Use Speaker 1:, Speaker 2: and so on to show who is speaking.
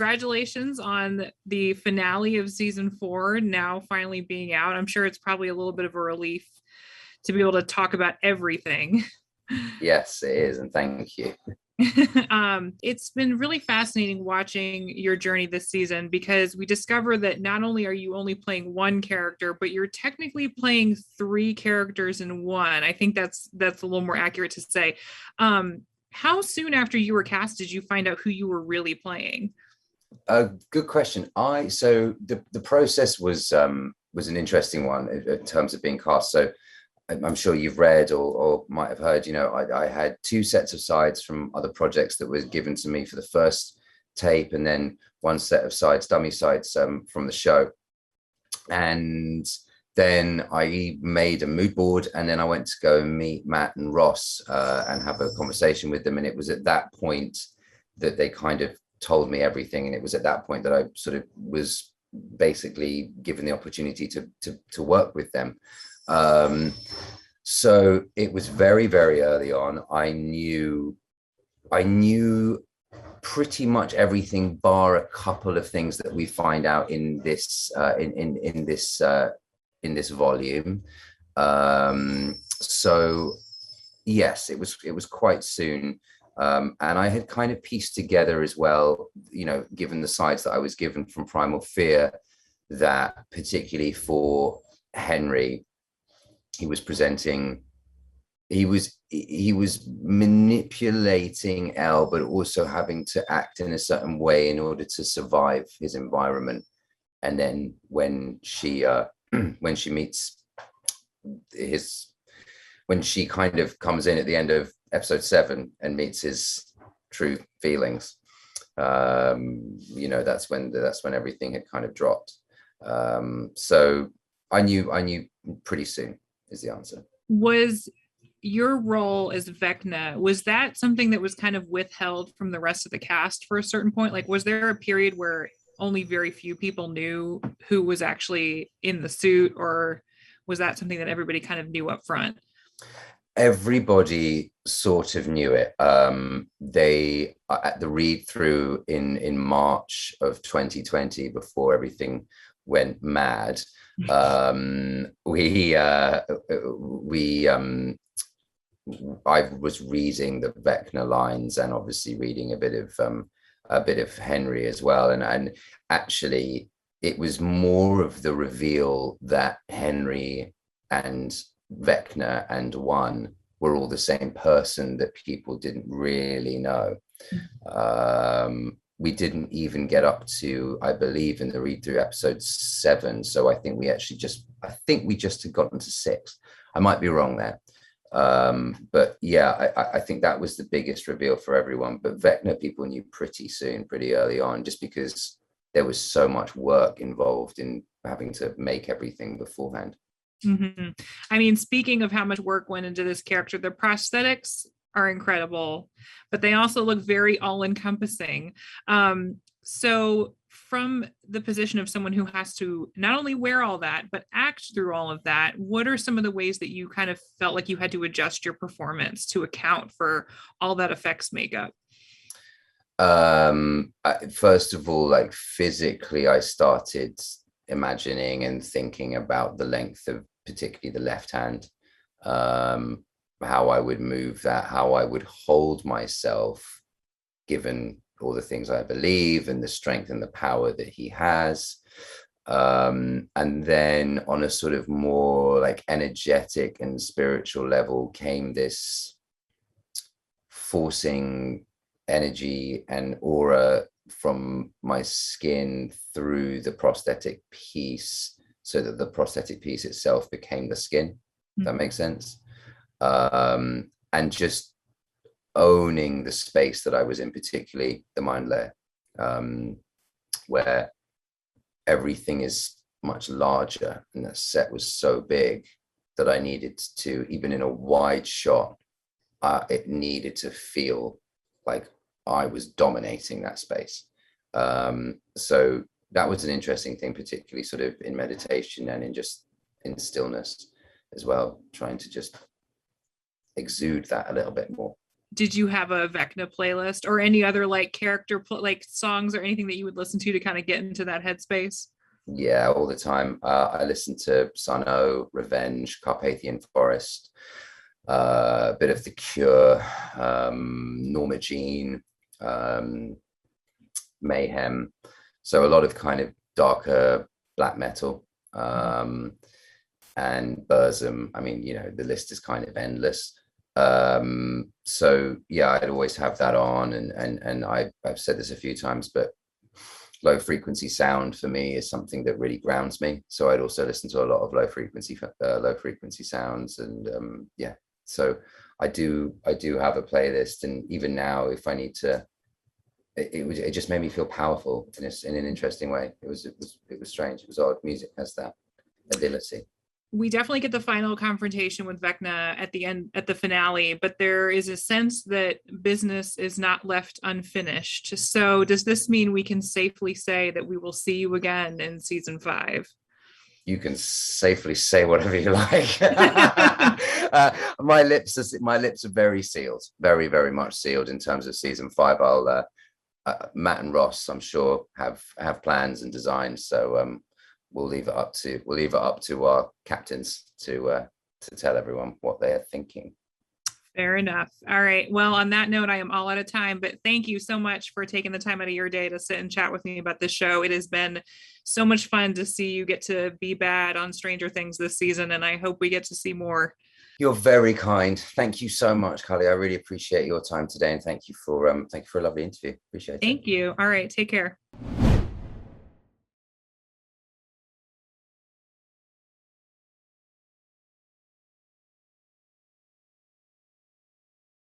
Speaker 1: congratulations on the finale of season 4 now finally being out. I'm sure it's probably a little bit of a relief to be able to talk about everything.
Speaker 2: Yes, it is, and thank you.
Speaker 1: It's been really fascinating watching your journey this season because we discover that not only are you only playing one character, but you're technically playing 3 characters in one. I think that's a little more accurate to say. How soon after you were cast did you find out who you were really playing?
Speaker 2: Good question. So the process was an interesting one in terms of being cast. So I'm sure you've read or might have heard, I had 2 sets of sides from other projects that was given to me for the first tape, and then 1 set of sides, dummy sides from the show. And then I made a mood board, and then I went to go and meet Matt and Ross and have a conversation with them. And it was at that point that they kind of told me everything. And it was at that point that I sort of was basically given the opportunity to work with them. So it was very, very early on. I knew pretty much everything bar a couple of things that we find out in this in this volume. So yes, it was quite soon. And I had kind of pieced together as well, given the sides that I was given from Primal Fear, that particularly for Henry, he was manipulating Elle, but also having to act in a certain way in order to survive his environment. And then when she meets when she kind of comes in at the end of episode 7 and meets his true feelings, that's when everything had kind of dropped. So I knew pretty soon is the answer.
Speaker 1: Was your role as Vecna, was that something that was kind of withheld from the rest of the cast for a certain point? Like, was there a period where only very few people knew who was actually in the suit, or was that something that everybody kind of knew up front?
Speaker 2: Everybody sort of knew it. They at the read through in March of 2020, before everything went mad, I was reading the Vecna lines and obviously reading a bit of Henry as well, and actually it was more of the reveal that Henry and Vecna and One were all the same person that people didn't really know. We didn't even get up to, I believe, in the read through episode 7. So I think we just had gotten to 6. I might be wrong there. But yeah, I think that was the biggest reveal for everyone. But Vecna people knew pretty early on, just because there was so much work involved in having to make everything beforehand.
Speaker 1: Mm-hmm. I mean, speaking of how much work went into this character, the prosthetics are incredible, but they also look very all-encompassing. So from the position of someone who has to not only wear all that, but act through all of that, what are some of the ways that you kind of felt like you had to adjust your performance to account for all that effects makeup?
Speaker 2: First of all, like physically, I started imagining and thinking about the length of particularly the left hand, how I would move that, how I would hold myself, given all the things I believe and the strength and the power that he has. And then on a sort of more like energetic and spiritual level came this forcing energy and aura from my skin through the prosthetic piece, so that the prosthetic piece itself became the skin. Mm-hmm. That makes sense. And just owning the space that I was in, particularly the mind layer, where everything is much larger, and the set was so big that I needed to, even in a wide shot, it needed to feel like I was dominating that space. So that was an interesting thing, particularly sort of in meditation and in stillness as well, trying to just exude that a little bit more.
Speaker 1: did you have a Vecna playlist or any other like character like songs or anything that you would listen to kind of get into that headspace?
Speaker 2: Yeah, all the time. I listen to Sun O, Revenge, Carpathian Forest, a bit of The Cure, Norma Jean, um, Mayhem. So a lot of kind of darker black metal. And Burzum. I mean, the list is kind of endless. So yeah, I'd always have that on, and I've said this a few times, but low frequency sound for me is something that really grounds me. So I'd also listen to a lot of low frequency sounds, and yeah. So I do have a playlist, and even now, if I need to, it just made me feel powerful in an interesting way. It was strange. It was odd. Music has that ability.
Speaker 1: We definitely get the final confrontation with Vecna at the end, at the finale, but there is a sense that business is not left unfinished. So does this mean we can safely say that we will see you again in season 5?
Speaker 2: You can safely say whatever you like. My lips are very sealed, very, very much sealed in terms of season 5. I'll Matt and Ross, I'm sure, have plans and designs. So we'll leave it up to our captains to tell everyone what they are thinking.
Speaker 1: Fair enough. All right. Well, on that note, I am all out of time, but thank you so much for taking the time out of your day to sit and chat with me about this show. It has been so much fun to see you get to be bad on Stranger Things this season, and I hope we get to see more.
Speaker 2: You're very kind. Thank you so much, Carly. I really appreciate your time today, and thank you for a lovely interview. Appreciate it.
Speaker 1: Thank you. All right. Take care.